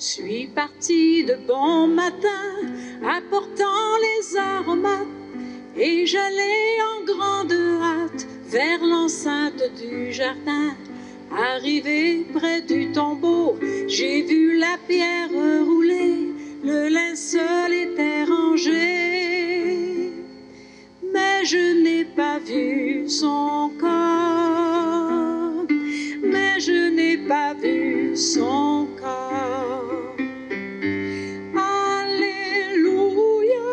suis parti de bon matin, apportant les aromates, et j'allais en grande hâte vers l'enceinte du jardin. Arrivé près du tombeau, j'ai vu la pierre rouler, le linceul était rangé, mais je n'ai pas vu son corps, mais je n'ai pas vu son corps. Alléluia,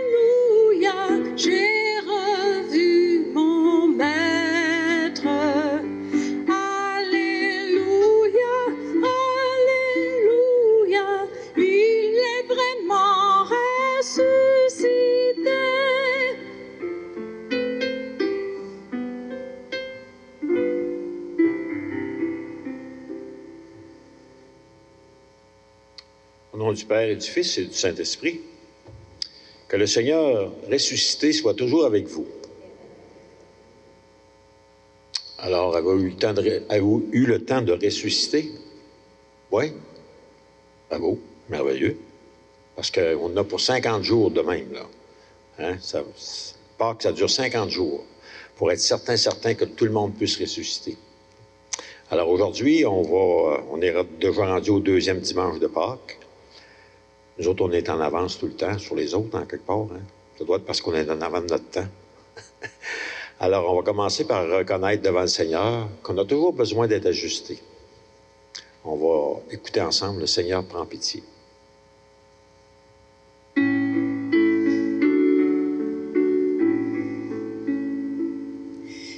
Alléluia, j'ai revu mon maître. Alléluia, Alléluia, il est vraiment ressuscité. Au nom du Père et du Fils et du Saint-Esprit, que le Seigneur ressuscité soit toujours avec vous. Alors, avez-vous eu le temps de ressusciter? Oui? Bravo, merveilleux. Parce qu'on en a pour 50 jours de même, là. Hein? Pâques, ça dure 50 jours pour être certain que tout le monde puisse ressusciter. Alors aujourd'hui, on est déjà rendu au 2e dimanche de Pâques. Nous autres, on est en avance tout le temps sur les autres, en quelque part. Hein? Ça doit être parce qu'on est en avant de notre temps. Alors, on va commencer par reconnaître devant le Seigneur qu'on a toujours besoin d'être ajusté. On va écouter ensemble, le Seigneur prend pitié.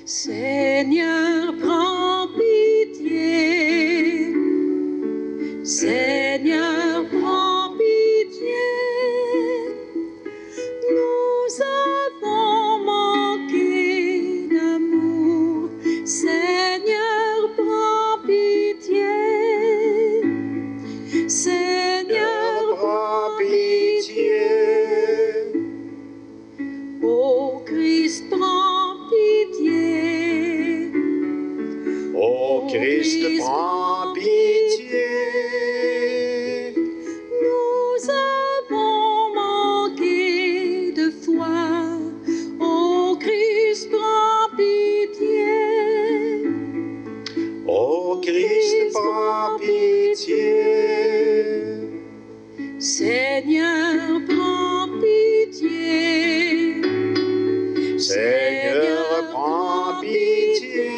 Seigneur, prends pitié. Seigneur, prends pitié. Nous avons manqué d'amour. Seigneur, prends pitié. Seigneur, prends pitié. Ô Christ, prends pitié. Ô Christ, prends pitié. Nous avons manqué de foi. Ô Christ, prends pitié. Ô Christ, prends pitié. Seigneur, prends pitié. Seigneur, prends pitié.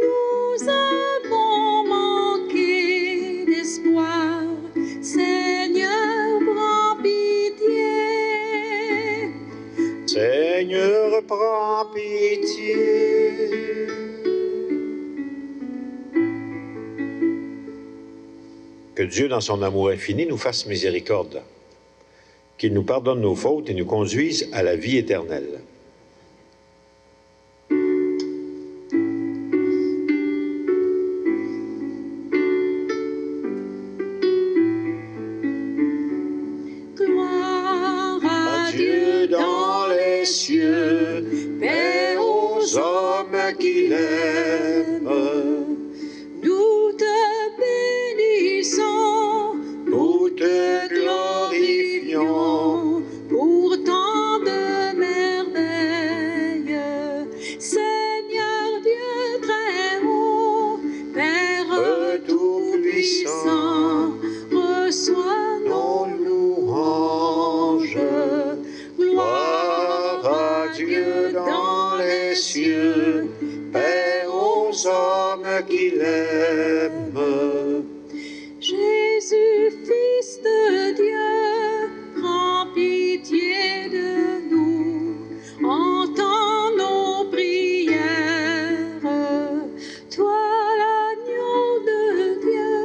Nous avons manqué d'espoir. Seigneur, prends pitié. Seigneur, prends pitié. Que Dieu, dans son amour infini, nous fasse miséricorde, qu'il nous pardonne nos fautes et nous conduise à la vie éternelle. Gloire à Dieu dans les cieux, paix aux hommes qu'il aime. Nous te bénissons, nous te glorifions pour tant de merveilles. Seigneur Dieu très haut, Père tout-puissant, reçois nos louanges. Gloire à Dieu dans les cieux, paix aux hommes qu'il aime. Jésus, Fils de Dieu, prends pitié de nous, entends nos prières. Toi, l'agneau de Dieu,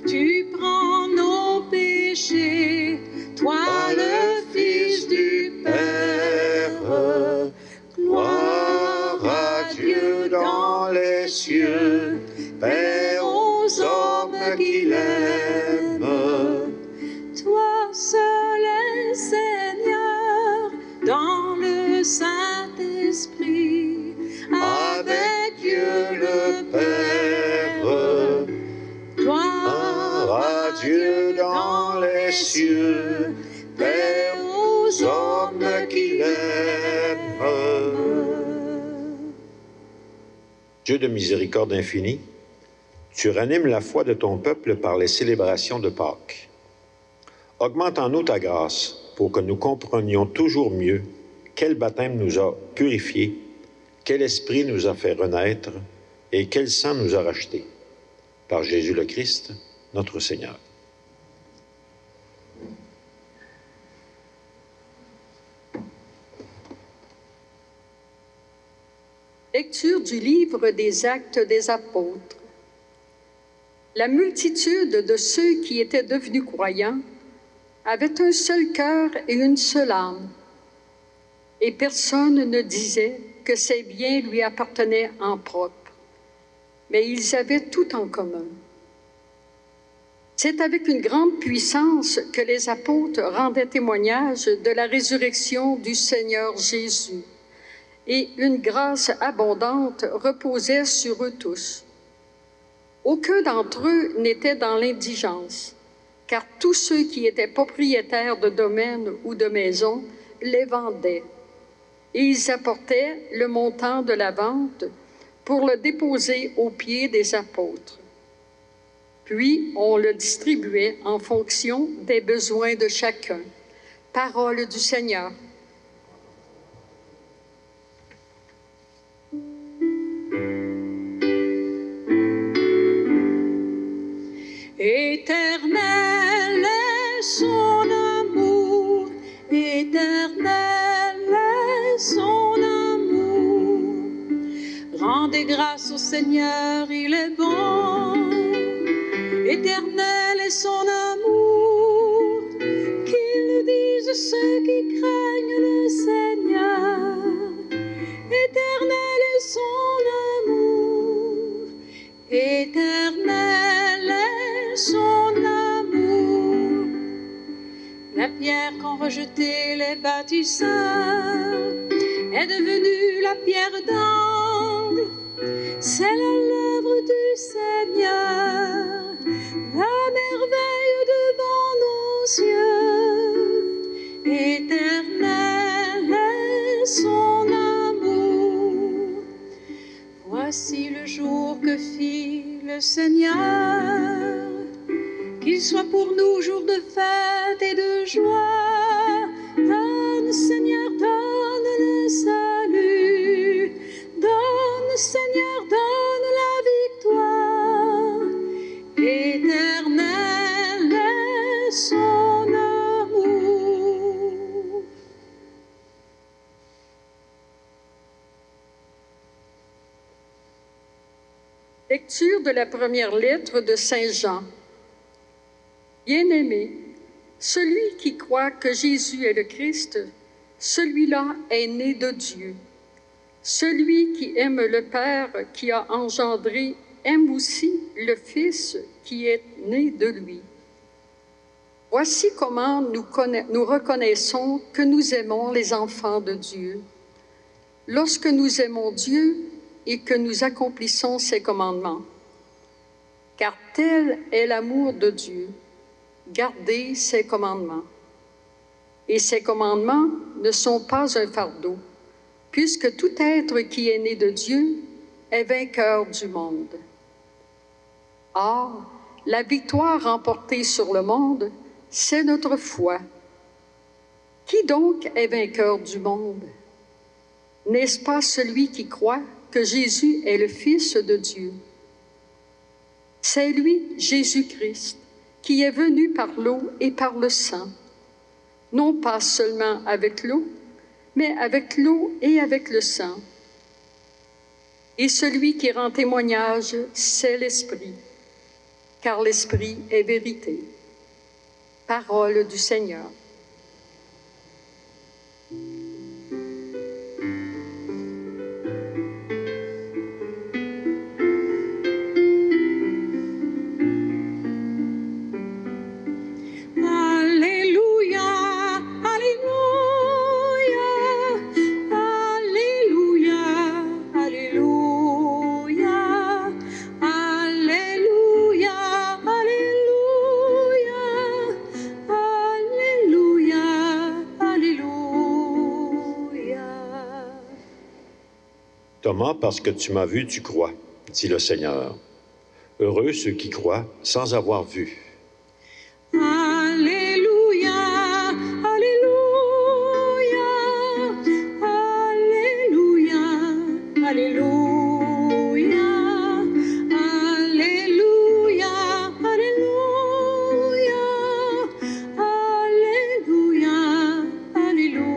tu prends nos péchés, toi le Fils du Père. Gloire à Dieu dans les cieux, paix aux cieux, paix aux hommes qui l'aiment. Dieu de miséricorde infinie, tu ranimes la foi de ton peuple par les célébrations de Pâques. Augmente en nous ta grâce pour que nous comprenions toujours mieux quel baptême nous a purifiés, quel esprit nous a fait renaître et quel sang nous a rachetés. Par Jésus le Christ, notre Seigneur. Lecture du livre des Actes des Apôtres. La multitude de ceux qui étaient devenus croyants avait un seul cœur et une seule âme, et personne ne disait que ses biens lui appartenaient en propre, mais ils avaient tout en commun. C'est avec une grande puissance que les apôtres rendaient témoignage de la résurrection du Seigneur Jésus, et une grâce abondante reposait sur eux tous. Aucun d'entre eux n'était dans l'indigence, car tous ceux qui étaient propriétaires de domaines ou de maisons les vendaient, et ils apportaient le montant de la vente pour le déposer aux pieds des apôtres. Puis on le distribuait en fonction des besoins de chacun. Parole du Seigneur. Éternel est son amour, éternel est son amour. Rendez grâce au Seigneur, il est bon. Éternel est son amour, qu'ils disent ceux qui craignent le Seigneur. Éternel est son amour, éternel est son amour. La pierre qu'ont rejetée les bâtisseurs est devenue la pierre d'angle. C'est l'œuvre du Seigneur, la merveille devant nos yeux. Éternel est son amour. Voici le jour que fit le Seigneur, qu'il soit pour nous jour de fête et de joie. Donne, Seigneur, donne le salut. Donne, Seigneur, donne la victoire. Éternel est son amour. Lecture de la première lettre de Saint Jean. Bien-aimé, celui qui croit que Jésus est le Christ, celui-là est né de Dieu. Celui qui aime le Père qui a engendré aime aussi le Fils qui est né de lui. Voici comment nous reconnaissons que nous aimons les enfants de Dieu. Lorsque nous aimons Dieu et que nous accomplissons ses commandements. Car tel est l'amour de Dieu, garder ses commandements. Et ces commandements ne sont pas un fardeau, puisque tout être qui est né de Dieu est vainqueur du monde. Or, la victoire remportée sur le monde, c'est notre foi. Qui donc est vainqueur du monde? N'est-ce pas celui qui croit que Jésus est le Fils de Dieu? C'est lui, Jésus-Christ, qui est venu par l'eau et par le sang, non pas seulement avec l'eau, mais avec l'eau et avec le sang. Et celui qui rend témoignage, c'est l'Esprit, car l'Esprit est vérité. Parole du Seigneur. Thomas, parce que tu m'as vu, tu crois, dit le Seigneur. Heureux ceux qui croient sans avoir vu. Alléluia, Alléluia, Alléluia, Alléluia, Alléluia, Alléluia, Alléluia, Alléluia.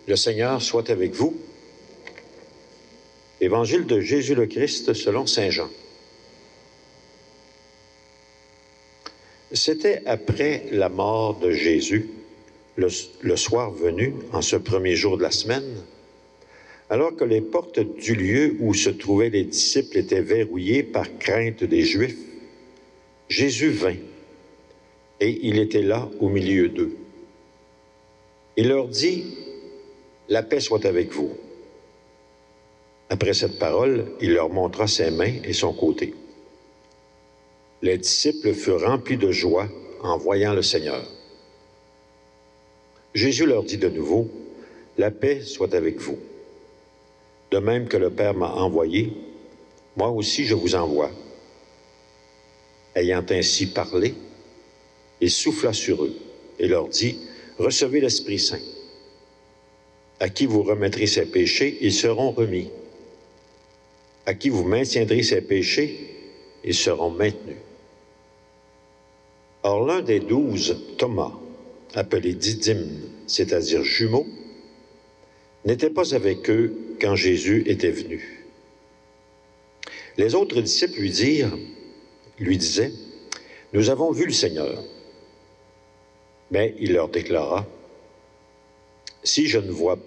Le Seigneur soit avec vous. Évangile de Jésus le Christ selon saint Jean. C'était après la mort de Jésus, le soir venu, en ce premier jour de la semaine, alors que les portes du lieu où se trouvaient les disciples étaient verrouillées par crainte des Juifs, Jésus vint, et il était là au milieu d'eux. Il leur dit, « La paix soit avec vous. » Après cette parole, il leur montra ses mains et son côté. Les disciples furent remplis de joie en voyant le Seigneur. Jésus leur dit de nouveau, « La paix soit avec vous. De même que le Père m'a envoyé, moi aussi je vous envoie. » Ayant ainsi parlé, il souffla sur eux et leur dit, « Recevez l'Esprit Saint. À qui vous remettrez ses péchés, ils seront remis. À qui vous maintiendrez ses péchés, ils seront maintenus. » Or, l'un des 12, Thomas, appelé Didyme, c'est-à-dire jumeau, n'était pas avec eux quand Jésus était venu. Les autres disciples lui disaient, « Nous avons vu le Seigneur. » Mais il leur déclara, « Si je ne vois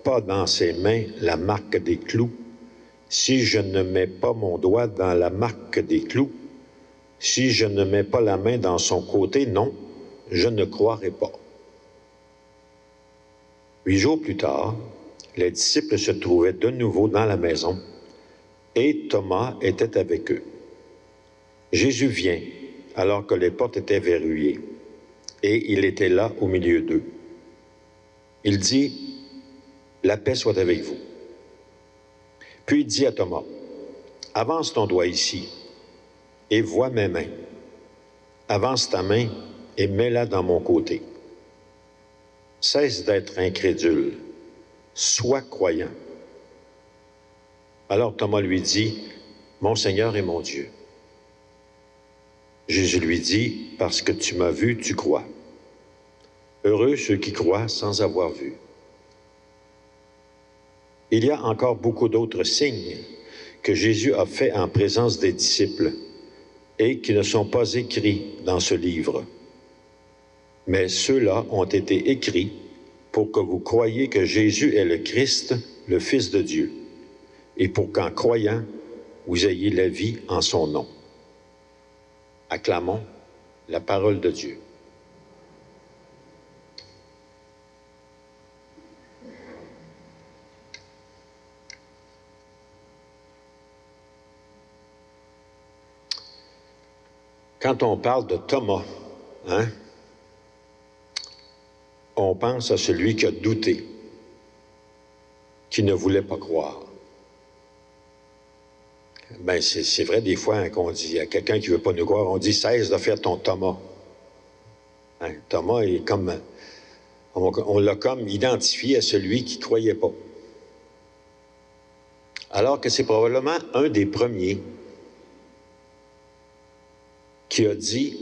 pas dans ses mains la marque des clous, si je ne mets pas mon doigt dans la marque des clous, si je ne mets pas la main dans son côté, non, je ne croirai pas. » 8 jours plus tard, les disciples se trouvaient de nouveau dans la maison et Thomas était avec eux. Jésus vient alors que les portes étaient verrouillées et il était là au milieu d'eux. Il dit, « La paix soit avec vous. » Puis il dit à Thomas, « Avance ton doigt ici et vois mes mains. Avance ta main et mets-la dans mon côté. Cesse d'être incrédule, sois croyant. » Alors Thomas lui dit, « Mon Seigneur et mon Dieu. » Jésus lui dit, « Parce que tu m'as vu, tu crois. Heureux ceux qui croient sans avoir vu. » Il y a encore beaucoup d'autres signes que Jésus a faits en présence des disciples et qui ne sont pas écrits dans ce livre. Mais ceux-là ont été écrits pour que vous croyiez que Jésus est le Christ, le Fils de Dieu, et pour qu'en croyant, vous ayez la vie en son nom. Acclamons la parole de Dieu. Quand on parle de Thomas, on pense à celui qui a douté, qui ne voulait pas croire. Ben, c'est vrai des fois qu'on dit à quelqu'un qui ne veut pas nous croire, on dit « cesse de faire ton Thomas ». Thomas est comme, on l'a comme identifié à celui qui ne croyait pas. Alors que c'est probablement un des premiers qui a dit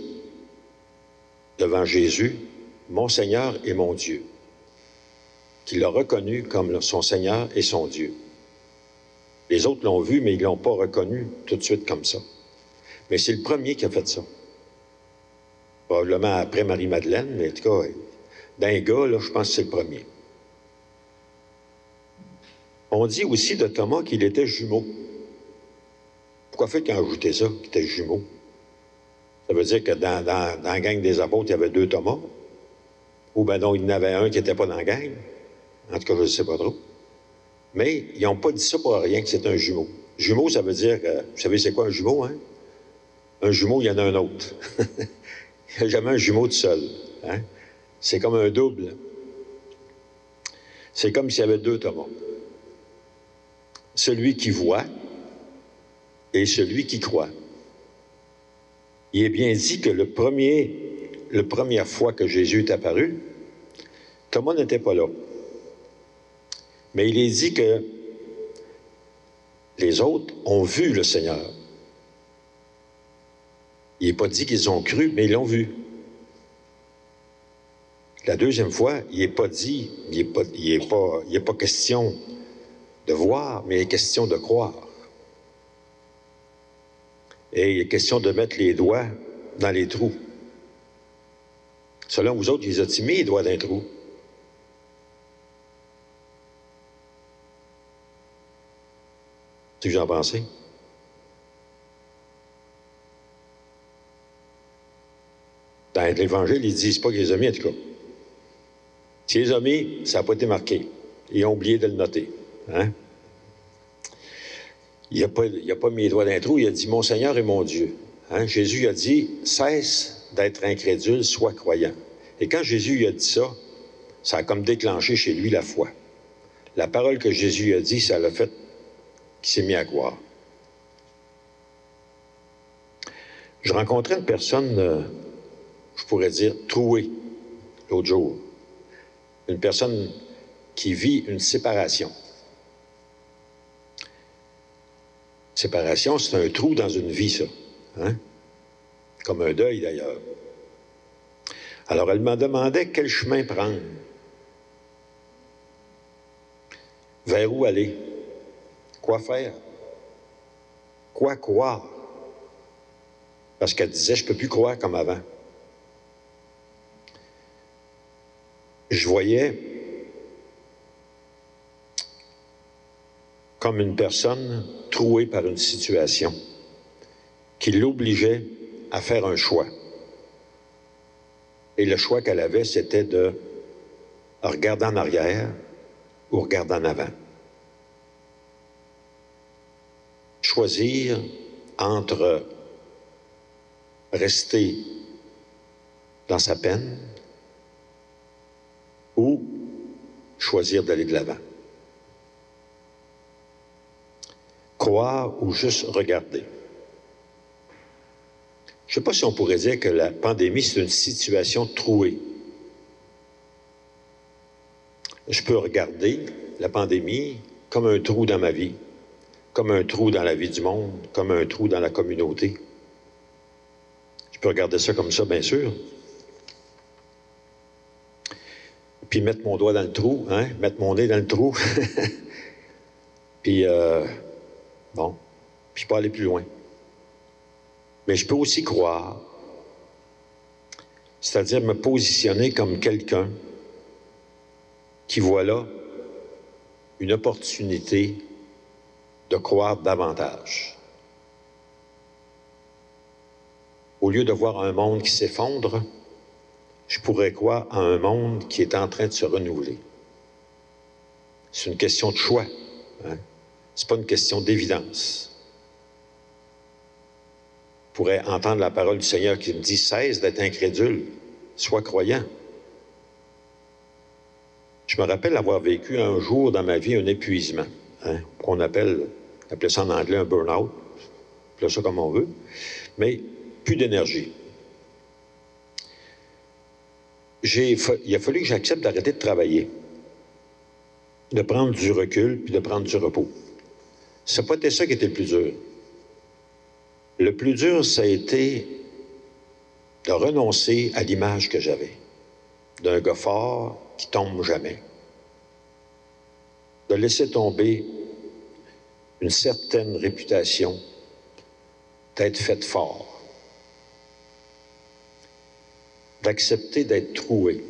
devant Jésus, « Mon Seigneur et mon Dieu », qui l'a reconnu comme son Seigneur et son Dieu. Les autres l'ont vu, mais ils ne l'ont pas reconnu tout de suite comme ça. Mais c'est le premier qui a fait ça. Probablement après Marie-Madeleine, mais en tout cas, d'un gars, là, je pense que c'est le premier. On dit aussi de Thomas qu'il était jumeau. Pourquoi fait-il ajouté ça, qu'il était jumeau? Ça veut dire que dans la gang des apôtres, il y avait 2 Thomas. Ou bien donc, il y en avait un qui n'était pas dans la gang. En tout cas, je ne sais pas trop. Mais ils n'ont pas dit ça pour rien que c'est un jumeau. Jumeau, ça veut dire, vous savez c'est quoi un jumeau, hein? Un jumeau, il y en a un autre. Il n'y a jamais un jumeau tout seul. Hein? C'est comme un double. C'est comme s'il y avait deux Thomas. Celui qui voit et celui qui croit. Il est bien dit que la première fois que Jésus est apparu, Thomas n'était pas là. Mais il est dit que les autres ont vu le Seigneur. Il n'est pas dit qu'ils ont cru, mais ils l'ont vu. La deuxième fois, il n'est pas dit, il n'est pas question de voir, mais il est question de croire. Et il est question de mettre les doigts dans les trous. Selon vous autres, il les a mis les doigts dans les trous. Qu'est-ce que vous en pensez? Dans l'Évangile, ils ne disent pas qu'ils les ont mis, en tout cas. Si les ont mis, ça n'a pas été marqué. Ils ont oublié de le noter. Hein? Il n'a pas mis les doigts dans les trous, il a dit « Mon Seigneur et mon Dieu ». Hein? Jésus a dit « Cesse d'être incrédule, sois croyant ». Et quand Jésus a dit ça, ça a comme déclenché chez lui la foi. La parole que Jésus a dit, ça l'a fait qu'il s'est mis à croire. Je rencontrais une personne, je pourrais dire, trouée, l'autre jour. Une personne qui vit une séparation. Séparation, c'est un trou dans une vie, ça. Hein? Comme un deuil, d'ailleurs. Alors, elle me demandait quel chemin prendre. Vers où aller? Quoi faire? Quoi croire? Parce qu'elle disait, je ne peux plus croire comme avant. Je voyais comme une personne trouée par une situation qui l'obligeait à faire un choix. Et le choix qu'elle avait, c'était de regarder en arrière ou regarder en avant. Choisir entre rester dans sa peine ou choisir d'aller de l'avant. Croire ou juste regarder. Je ne sais pas si on pourrait dire que la pandémie, c'est une situation trouée. Je peux regarder la pandémie comme un trou dans ma vie, comme un trou dans la vie du monde, comme un trou dans la communauté. Je peux regarder ça comme ça, bien sûr. Puis mettre mon doigt dans le trou, hein? Mettre mon nez dans le trou. Puis, bon, puis pas aller plus loin. Mais je peux aussi croire, c'est-à-dire me positionner comme quelqu'un qui voit là une opportunité de croire davantage. Au lieu de voir un monde qui s'effondre, je pourrais croire à un monde qui est en train de se renouveler. C'est une question de choix. Hein? Ce n'est pas une question d'évidence. Je pourrais entendre la parole du Seigneur qui me dit « Cesse d'être incrédule, sois croyant ». Je me rappelle avoir vécu un jour dans ma vie un épuisement, hein, qu'on appelle ça en anglais un burn-out, appelle ça comme on veut, mais plus d'énergie. Il a fallu que j'accepte d'arrêter de travailler, de prendre du recul puis de prendre du repos. Ça n'a pas été ça qui était le plus dur. Le plus dur, ça a été de renoncer à l'image que j'avais, d'un gars fort qui tombe jamais, de laisser tomber une certaine réputation d'être fait fort, d'accepter d'être troué.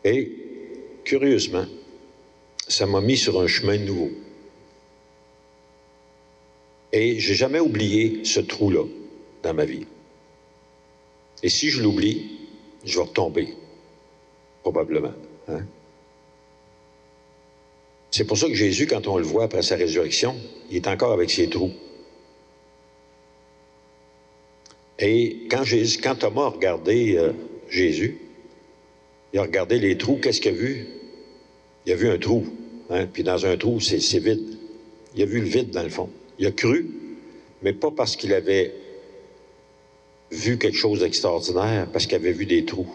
Et, curieusement, ça m'a mis sur un chemin nouveau. Et je n'ai jamais oublié ce trou-là dans ma vie. Et si je l'oublie, je vais retomber, probablement. Hein? C'est pour ça que Jésus, quand on le voit après sa résurrection, il est encore avec ses trous. Et quand Thomas a regardé Jésus, Il a regardé les trous, qu'est-ce qu'il a vu? Il a vu un trou, hein? Puis dans un trou, c'est vide. Il a vu le vide, dans le fond. Il a cru, mais pas parce qu'il avait vu quelque chose d'extraordinaire, parce qu'il avait vu des trous.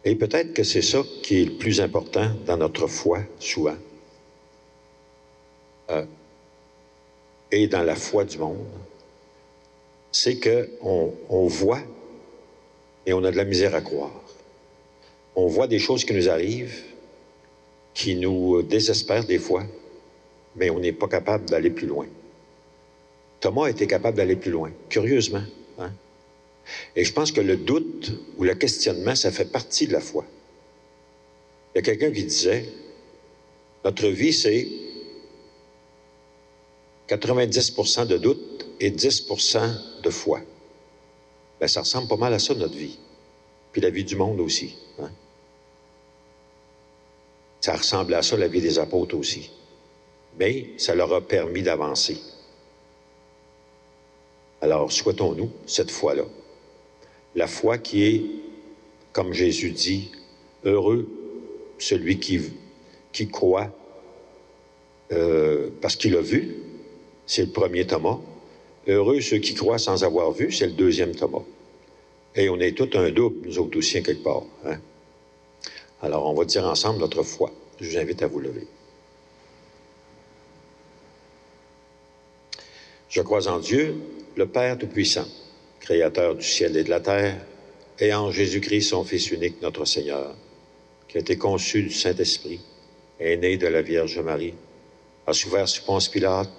Et peut-être que c'est ça qui est le plus important dans notre foi, souvent. Et dans la foi du monde, c'est qu'on voit et on a de la misère à croire. On voit des choses qui nous arrivent, qui nous désespèrent des fois, mais on n'est pas capable d'aller plus loin. Thomas était capable d'aller plus loin, curieusement. Hein? Et je pense que le doute ou le questionnement, ça fait partie de la foi. Il y a quelqu'un qui disait, notre vie, c'est 90% de doute et 10% de foi. Bien, ça ressemble pas mal à ça, notre vie. Puis la vie du monde aussi. Hein? Ça ressemble à ça, la vie des apôtres aussi. Mais ça leur a permis d'avancer. Alors, souhaitons-nous cette foi-là. La foi qui est, comme Jésus dit, heureux celui qui croit parce qu'il a vu, c'est le premier Thomas. Heureux ceux qui croient sans avoir vu, c'est le deuxième Thomas. Et on est tous un double, nous autres aussi, quelque part. Hein? Alors, on va dire ensemble notre foi. Je vous invite à vous lever. Je crois en Dieu, le Père Tout-Puissant, Créateur du ciel et de la terre, et en Jésus-Christ, son Fils unique, notre Seigneur, qui a été conçu du Saint-Esprit, est né de la Vierge Marie, a souffert sous Ponce Pilate,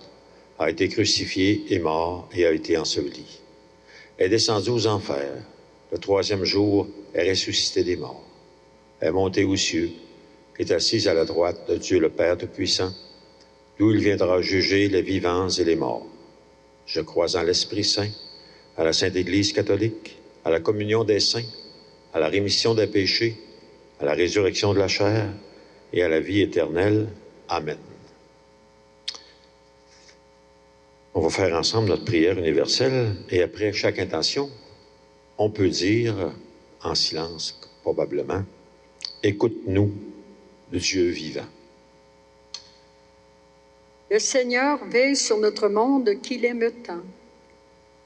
a été crucifié et mort et a été enseveli. Est descendu aux enfers. Le troisième jour est ressuscité des morts. Est monté aux cieux, est assis à la droite de Dieu le Père Tout-Puissant, d'où il viendra juger les vivants et les morts. Je crois en l'Esprit Saint, à la Sainte Église catholique, à la communion des saints, à la rémission des péchés, à la résurrection de la chair et à la vie éternelle. Amen. On va faire ensemble notre prière universelle et après chaque intention, on peut dire, en silence probablement, « Écoute-nous, Dieu vivant ». Le Seigneur veille sur notre monde qu'il aime tant,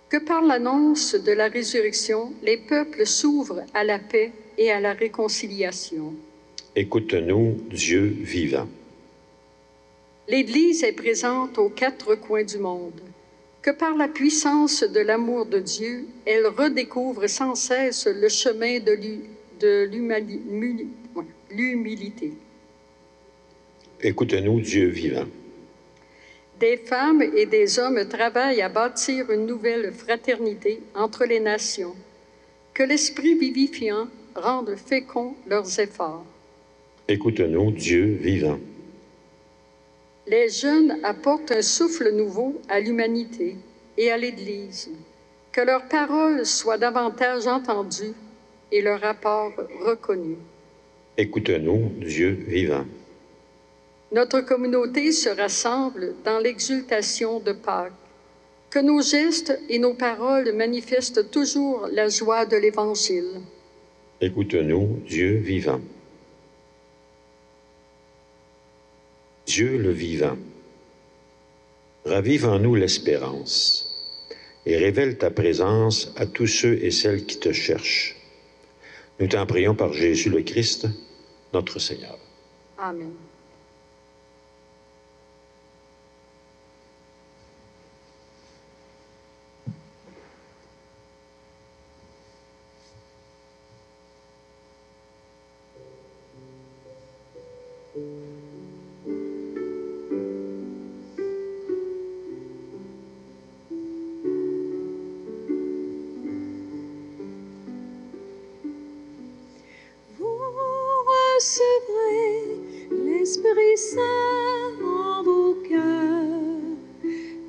que par l'annonce de la résurrection, les peuples s'ouvrent à la paix et à la réconciliation. Écoute-nous, Dieu vivant. L'Église est présente aux quatre coins du monde, que par la puissance de l'amour de Dieu, elle redécouvre sans cesse le chemin de l'humilité. Écoute-nous, Dieu vivant. Des femmes et des hommes travaillent à bâtir une nouvelle fraternité entre les nations, que l'esprit vivifiant rende féconds leurs efforts. Écoute-nous, Dieu vivant. Les jeunes apportent un souffle nouveau à l'humanité et à l'Église, que leurs paroles soient davantage entendues et leur apport reconnu. Écoute-nous, Dieu vivant. Notre communauté se rassemble dans l'exultation de Pâques, que nos gestes et nos paroles manifestent toujours la joie de l'Évangile. Écoute-nous, Dieu vivant. Dieu le vivant, ravive en nous l'espérance et révèle ta présence à tous ceux et celles qui te cherchent. Nous t'en prions par Jésus le Christ, notre Seigneur. Amen. Recevrez l'Esprit Saint en vos cœurs,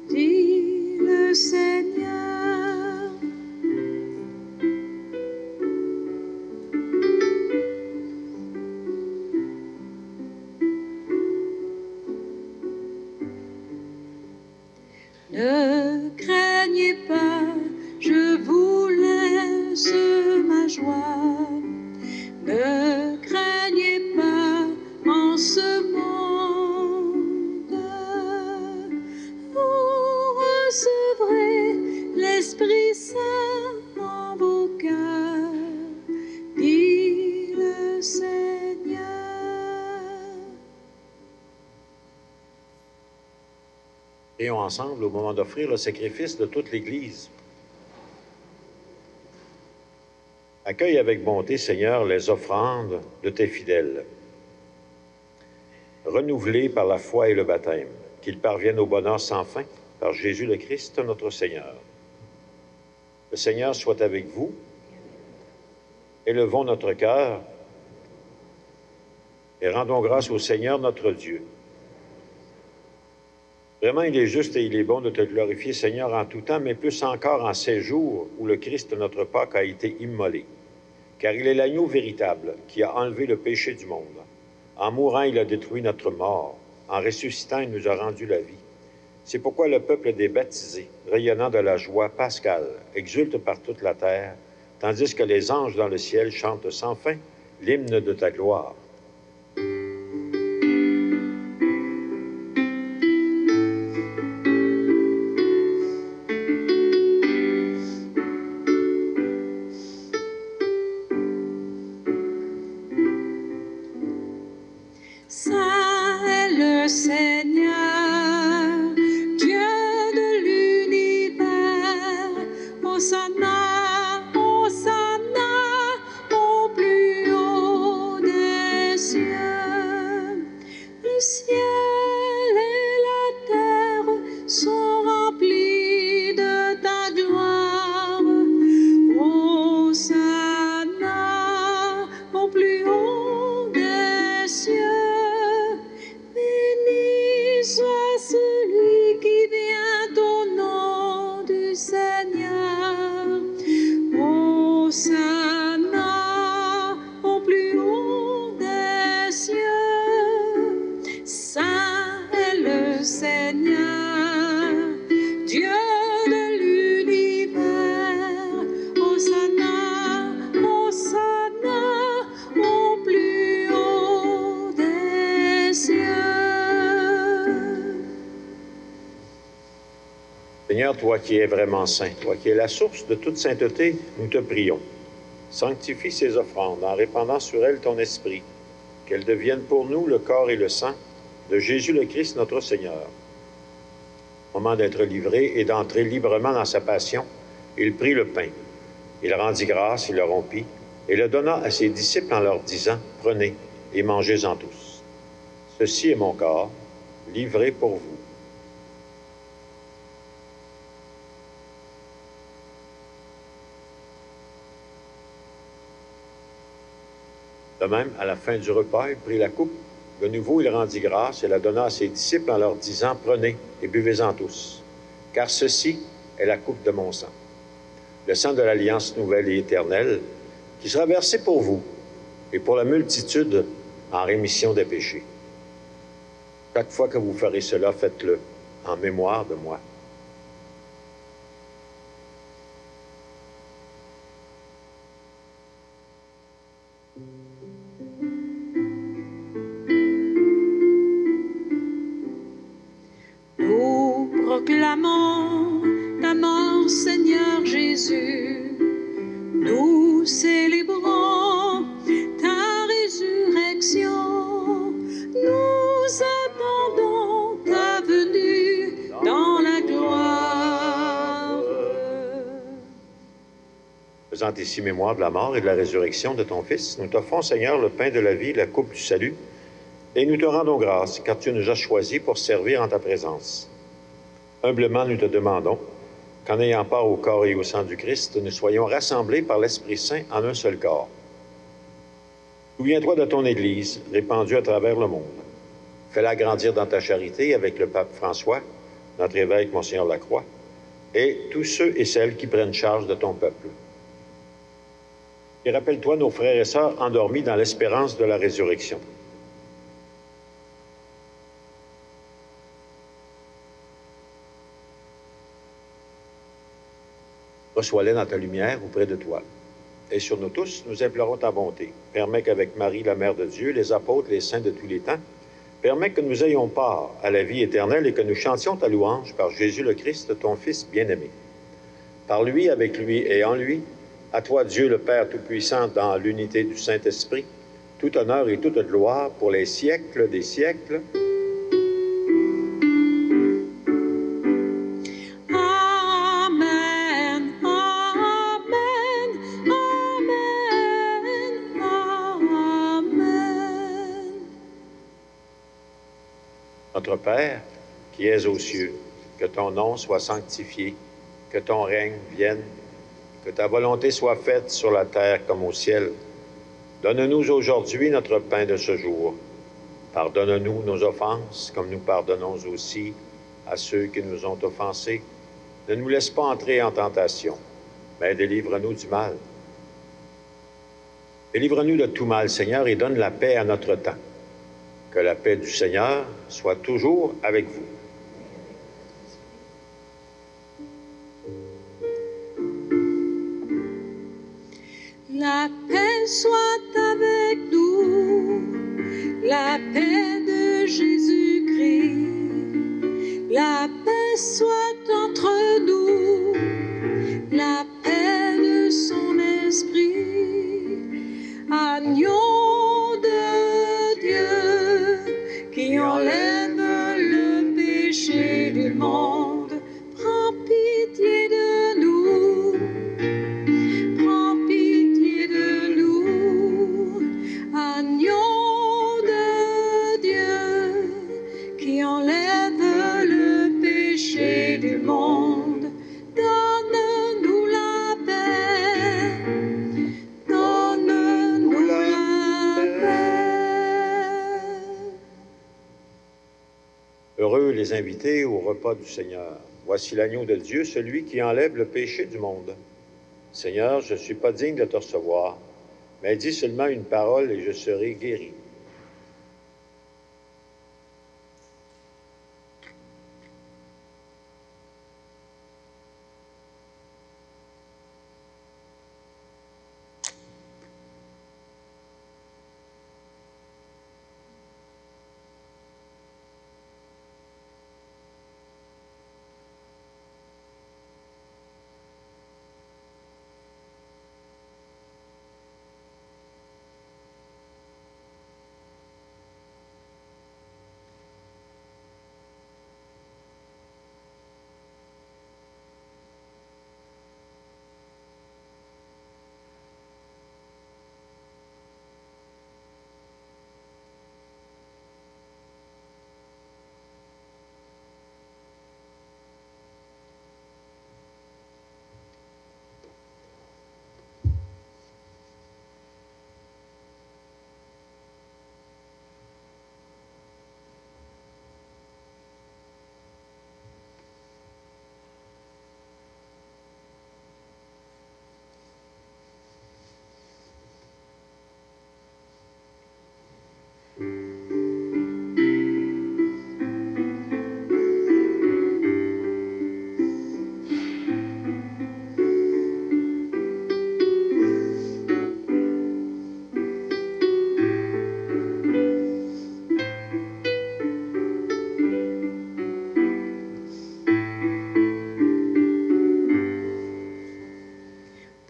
dit le Seigneur. Ne craignez pas, je vous laisse Prions ensemble au moment d'offrir le sacrifice de toute l'Église. Accueille avec bonté, Seigneur, les offrandes de tes fidèles. Renouvelés par la foi et le baptême, qu'ils parviennent au bonheur sans fin, par Jésus le Christ, notre Seigneur. Le Seigneur soit avec vous. Élevons notre cœur et rendons grâce au Seigneur notre Dieu. Vraiment, il est juste et il est bon de te glorifier, Seigneur, en tout temps, mais plus encore en ces jours où le Christ, notre Pâque, a été immolé. Car il est l'agneau véritable qui a enlevé le péché du monde. En mourant, il a détruit notre mort. En ressuscitant, il nous a rendu la vie. C'est pourquoi le peuple des baptisés, rayonnant de la joie pascale, exulte par toute la terre, tandis que les anges dans le ciel chantent sans fin l'hymne de ta gloire. Saint est le Seigneur, Dieu de l'univers. Hosanna, Hosanna, au plus haut des cieux. Le ciel et la terre sont remplis de ta gloire. Hosanna, au plus haut des cieux. Béni soit celui qui vient au nom du Seigneur. Hosanna, au plus haut des cieux. Saint est le Seigneur, Dieu de l'univers. Hosanna, Hosanna, au plus haut des cieux. Seigneur, toi qui es vraiment saint, toi qui es la source de toute sainteté, nous te prions. Sanctifie ces offrandes en répandant sur elles ton esprit, qu'elles deviennent pour nous le corps et le sang de Jésus le Christ, notre Seigneur. Au moment d'être livré et d'entrer librement dans sa passion, il prit le pain. Il rendit grâce, il le rompit, et le donna à ses disciples en leur disant, « Prenez et mangez-en tous. Ceci est mon corps, livré pour vous. » De même, à la fin du repas, il prit la coupe. De nouveau, il rendit grâce et la donna à ses disciples en leur disant, « Prenez et buvez-en tous, car ceci est la coupe de mon sang, le sang de l'alliance nouvelle et éternelle, qui sera versé pour vous et pour la multitude en rémission des péchés. Chaque fois que vous ferez cela, faites-le en mémoire de moi. » Nous proclamons ta mort, Seigneur Jésus. Nous célébrons ta résurrection. Nous attendons ta venue dans la gloire. Faisant ici mémoire de la mort et de la résurrection de ton Fils, nous t'offrons, Seigneur, le pain de la vie, la coupe du salut, et nous te rendons grâce, car tu nous as choisis pour servir en ta présence. Humblement, nous te demandons qu'en ayant part au corps et au sang du Christ, nous soyons rassemblés par l'Esprit Saint en un seul corps. Souviens-toi de ton Église, répandue à travers le monde. Fais-la grandir dans ta charité avec le pape François, notre évêque Monseigneur Lacroix, et tous ceux et celles qui prennent charge de ton peuple. Et rappelle-toi nos frères et sœurs endormis dans l'espérance de la résurrection. Reçois-les dans ta lumière auprès de toi. Et sur nous tous, nous implorons ta bonté. Permets qu'avec Marie, la Mère de Dieu, les apôtres, les saints de tous les temps, permets que nous ayons part à la vie éternelle et que nous chantions ta louange par Jésus le Christ, ton Fils bien-aimé. Par lui, avec lui et en lui, à toi Dieu le Père Tout-Puissant, dans l'unité du Saint-Esprit, tout honneur et toute gloire pour les siècles des siècles. Notre Père, qui es aux cieux, que ton nom soit sanctifié, que ton règne vienne, que ta volonté soit faite sur la terre comme au ciel. Donne-nous aujourd'hui notre pain de ce jour. Pardonne-nous nos offenses, comme nous pardonnons aussi à ceux qui nous ont offensés. Ne nous laisse pas entrer en tentation, mais délivre-nous du mal. Délivre-nous de tout mal, Seigneur, et donne la paix à notre temps. Que la paix du Seigneur soit toujours avec vous. La paix soit avec nous, la paix de Jésus-Christ. La paix soit entre nous, la paix de son esprit. Agneau de Dieu qui enlève le péché du monde, prends pitié de nous, prends pitié de nous. Agneau de Dieu qui enlève le péché du monde, donne-nous la paix, donne-nous la paix. Heureux les invités au repas du Seigneur. Voici l'agneau de Dieu, celui qui enlève le péché du monde. Seigneur, je ne suis pas digne de te recevoir, mais dis seulement une parole et je serai guéri.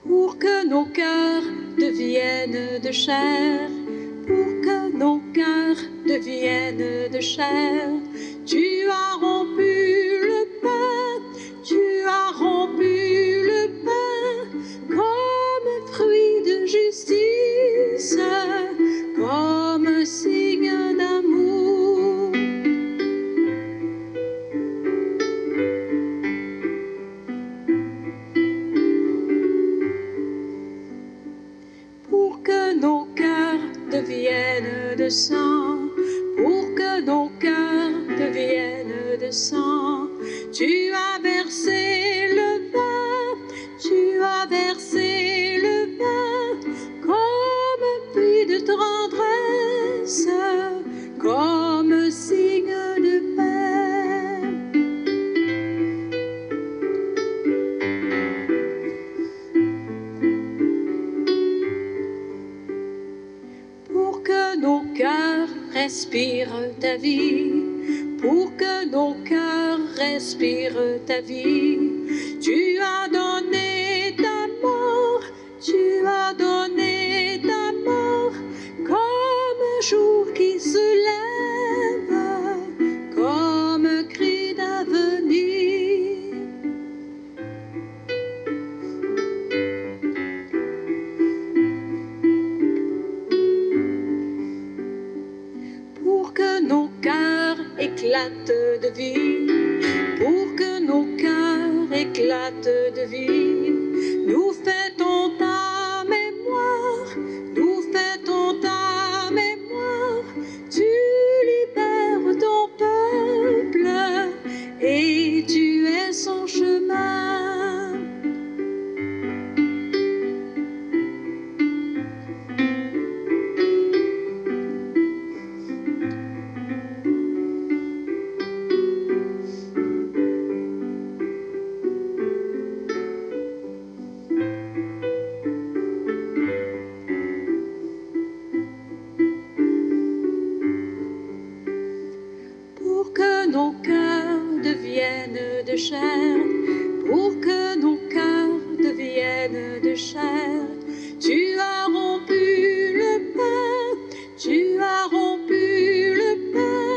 Pour que nos cœurs deviennent de chair, pour que nos cœurs deviennent de chair, tu as rompu le pain, tu as rompu le pain, comme fruit de justice, comme signe d'amour. Pour que nos cœurs deviennent de sang, pour que nos cœurs deviennent de sang, tu as versé le vin, tu as versé le vin, comme puits de tendresse, comme signe de paix. Pour que nos cœurs respirent ta vie, pour que nos cœurs respirent ta vie, tu as donné ta mort, tu as donné ta mort, comme jour qui se lève, comme cri d'avenir. Pour que nos cœurs éclatent hâte de vivre. Nous fêtons ta mémoire, nous fêtons ta mémoire. Tu libères ton peuple et tu es son chemin. De chair, pour que nos cœurs deviennent de chair. Tu as rompu le pain, tu as rompu le pain,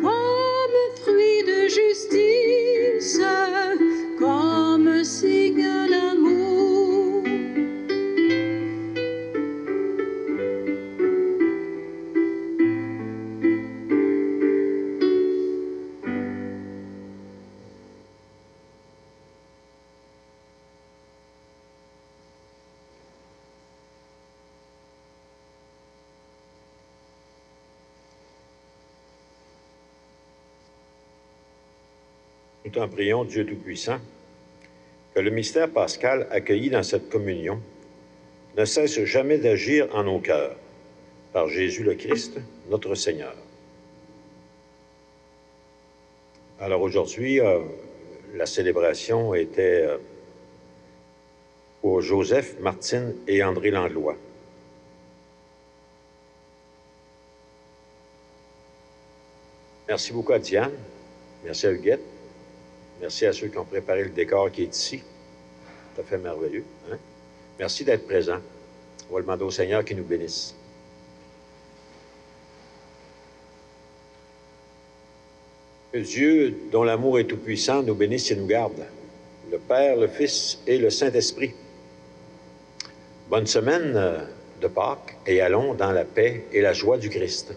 comme fruit de justice, comme signe d'amour. Nous t'en prions, Dieu Tout-Puissant, que le mystère pascal accueilli dans cette communion ne cesse jamais d'agir en nos cœurs, par Jésus le Christ, notre Seigneur. Alors aujourd'hui, la célébration était pour Joseph, Martine et André Langlois. Merci beaucoup à Diane, merci à Huguette. Merci à ceux qui ont préparé le décor qui est ici. Tout à fait merveilleux. Hein? Merci d'être présent. On va demander au Seigneur qu'il nous bénisse. Que Dieu, dont l'amour est tout-puissant, nous bénisse et nous garde. Le Père, le Fils et le Saint-Esprit. Bonne semaine de Pâques et allons dans la paix et la joie du Christ.